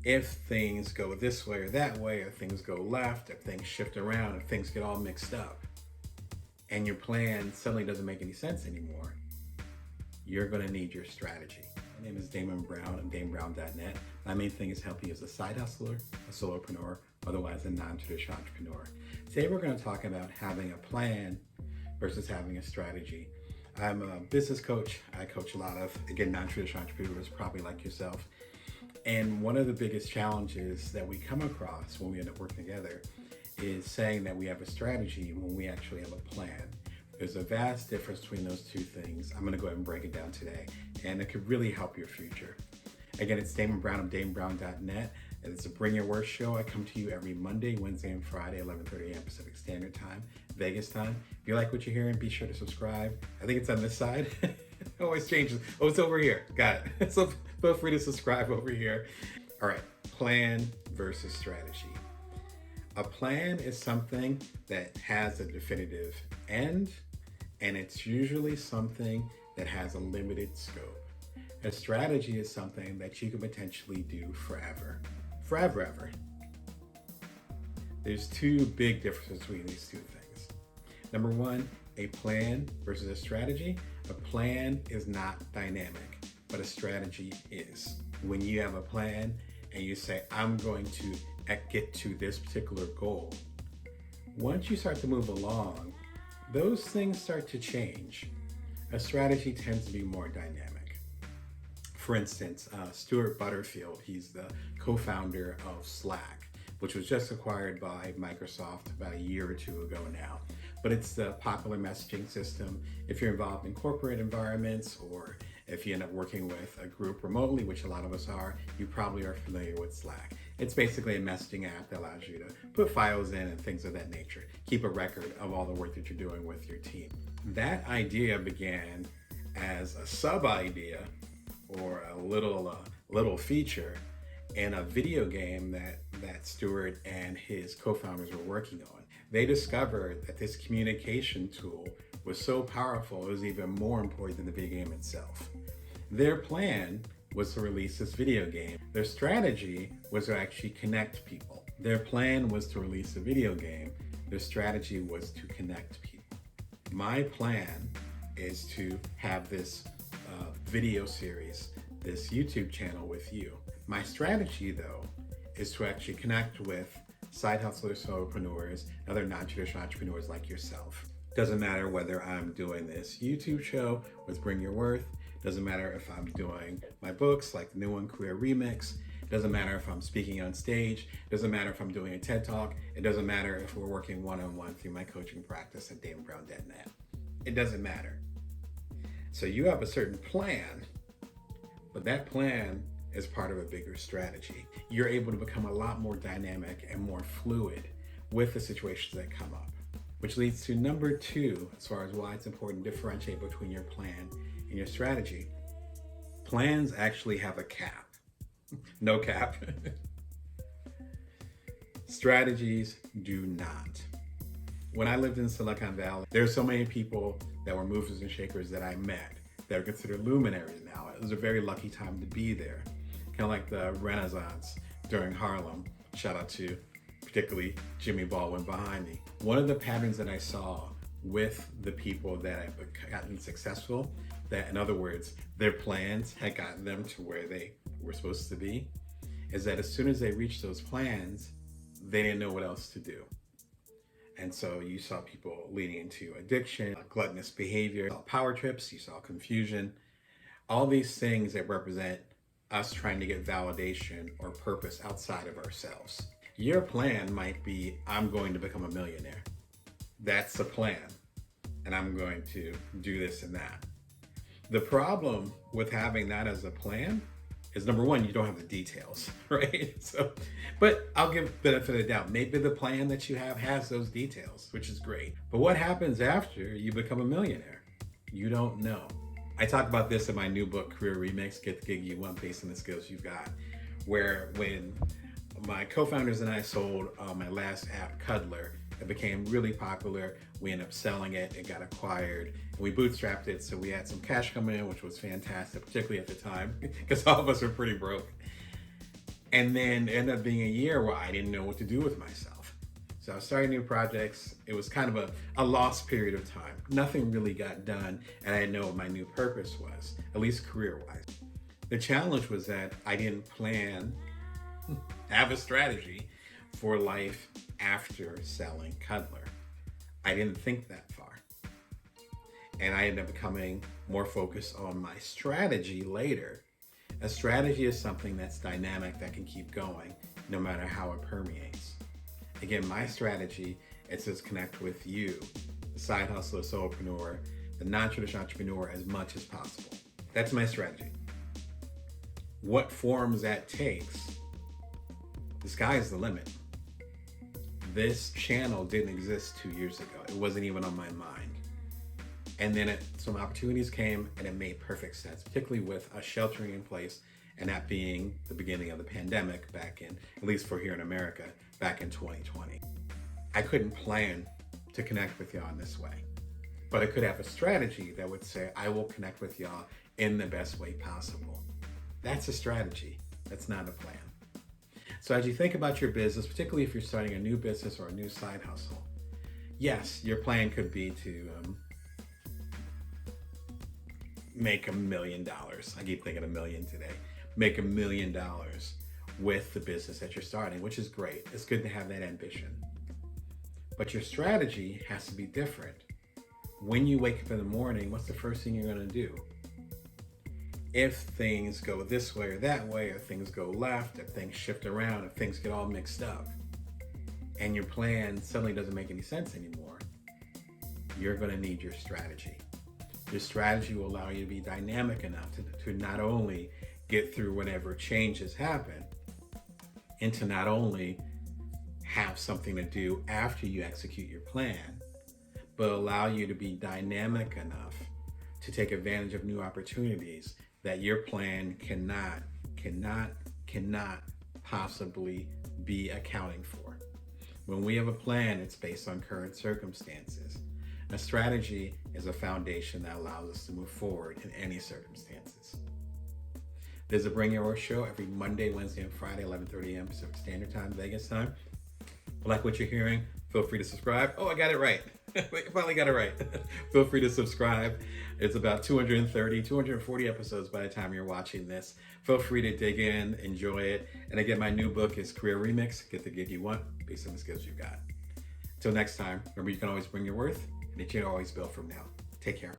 if things go this way or that way, if things go left, if things shift around, if things get all mixed up, and your plan suddenly doesn't make any sense anymore, you're going to need your strategy. My name is Damon Brown. I'm DamonBrown.net. My main thing is helping you as a side hustler, a solopreneur, otherwise a non-traditional entrepreneur. Today we're going to talk about having a plan versus having a strategy. I'm a business coach. I coach a lot of, again, non-traditional entrepreneurs, probably like yourself. And one of the biggest challenges that we come across when we end up working together is saying that we have a strategy when we actually have a plan. There's a vast difference between those two things. I'm going to go ahead and break it down today, and it could really help your future. Again, it's Damon Brown of DamonBrown.net, and it's a Bring Your Worst show. I come to you every Monday, Wednesday, and Friday, 11:30 a.m. Pacific Standard Time, Vegas time. If you like what you're hearing, be sure to subscribe. I think it's on this side. It always changes. Oh, it's over here. Got it. So feel free to subscribe over here. All right, plan versus strategy. A plan is something that has a definitive end, and it's usually something that has a limited scope. A strategy is something that you can potentially do forever. Forever, ever. There's two big differences between these two things. Number one, a plan versus a strategy. A plan is not dynamic, but a strategy is. When you have a plan and you say, I'm going to get to this particular goal, once you start to move along, those things start to change. A strategy tends to be more dynamic. For instance, Stuart Butterfield, he's the co-founder of Slack, which was just acquired by Microsoft about a year or two ago now. But it's the popular messaging system. If you're involved in corporate environments, or if you end up working with a group remotely, which a lot of us are, you probably are familiar with Slack. It's basically a messaging app that allows you to put files in and things of that nature. Keep a record of all the work that you're doing with your team. That idea began as a sub-idea or a little feature in a video game that Stuart and his co-founders were working on. They discovered that this communication tool was so powerful, it was even more important than the video game itself. Their plan was to release this video game. Their strategy was to actually connect people. Their plan was to release a video game. Their strategy was to connect people. My plan is to have this video series, this YouTube channel with you. My strategy, though, is to actually connect with side hustlers, solopreneurs, and other non-traditional entrepreneurs like yourself. Doesn't matter whether I'm doing this YouTube show with Bring Your Worth. Doesn't matter if I'm doing my books like the new one, Career Remix. Doesn't matter if I'm speaking on stage. Doesn't matter if I'm doing a TED Talk. It doesn't matter if we're working one-on-one through my coaching practice at DamonBrown.net. It doesn't matter. So you have a certain plan, but that plan is part of a bigger strategy. You're able to become a lot more dynamic and more fluid with the situations that come up. Which leads to number two, as far as why it's important to differentiate between your plan and your strategy. Plans actually have a cap. No cap. Strategies do not. When I lived in Silicon Valley, there are so many people that were movers and shakers that I met that are considered luminaries now. It was a very lucky time to be there. Kind of like the Renaissance during Harlem. Shout out to particularly Jimmy Baldwin behind me. One of the patterns that I saw with the people that have gotten successful, that in other words, their plans had gotten them to where they were supposed to be, is that as soon as they reached those plans, they didn't know what else to do. And so you saw people leading into addiction, gluttonous behavior, you saw power trips, you saw confusion, all these things that represent us trying to get validation or purpose outside of ourselves. Your plan might be, I'm going to become a millionaire. That's the plan. And I'm going to do this and that. The problem with having that as a plan is, number one, you don't have the details, right? But I'll give benefit of the doubt. Maybe the plan that you have has those details, which is great. But what happens after you become a millionaire? You don't know. I talk about this in my new book, Career Remix, Get the Gig You Want Based on the Skills You've Got, where when my co-founders and I sold my last app, Cuddler, it became really popular. We ended up selling it. It got acquired. And we bootstrapped it, so we had some cash coming in, which was fantastic, particularly at the time, because all of us were pretty broke. And then it ended up being a year where I didn't know what to do with myself. So I was starting new projects. It was kind of a lost period of time. Nothing really got done, and I didn't know what my new purpose was, at least career-wise. The challenge was that I didn't plan, have a strategy for life after selling Cuddler. I didn't think that far. And I ended up becoming more focused on my strategy later. A strategy is something that's dynamic, that can keep going no matter how it permeates. Again, my strategy is to connect with you, the side hustler, solopreneur, the non-traditional entrepreneur, as much as possible. That's my strategy. What forms that takes, the sky's the limit. This channel didn't exist 2 years ago. It wasn't even on my mind. And then some opportunities came, and it made perfect sense, particularly with us sheltering in place, and that being the beginning of the pandemic back in, at least for here in America, back in 2020. I couldn't plan to connect with y'all in this way, but I could have a strategy that would say, I will connect with y'all in the best way possible. That's a strategy. That's not a plan. So as you think about your business, particularly if you're starting a new business or a new side hustle, yes, your plan could be to make $1 million. I keep thinking $1 million today. Make $1 million with the business that you're starting, which is great. It's good to have that ambition. But your strategy has to be different. When you wake up in the morning, what's the first thing you're going to do? If things go this way or that way, or things go left, if things shift around, if things get all mixed up, and your plan suddenly doesn't make any sense anymore, you're going to need your strategy. Your strategy will allow you to be dynamic enough to not only get through whenever changes happen, and to not only have something to do after you execute your plan, but allow you to be dynamic enough to take advantage of new opportunities that your plan cannot possibly be accounting for. When we have a plan, it's based on current circumstances. A strategy is a foundation that allows us to move forward in any circumstances. There's a Bring Your Worth show every Monday, Wednesday, and Friday, 11:30 a.m. Pacific Standard Time, Vegas time. Like what you're hearing, feel free to subscribe. Oh, I got it right. I finally got it right. Feel free to subscribe. It's about 240 episodes by the time you're watching this. Feel free to dig in, enjoy it. And again, my new book is Career Remix. Get the gig you want, based on the skills you've got. Until next time, remember you can always bring your worth, and that you can always build from now. Take care.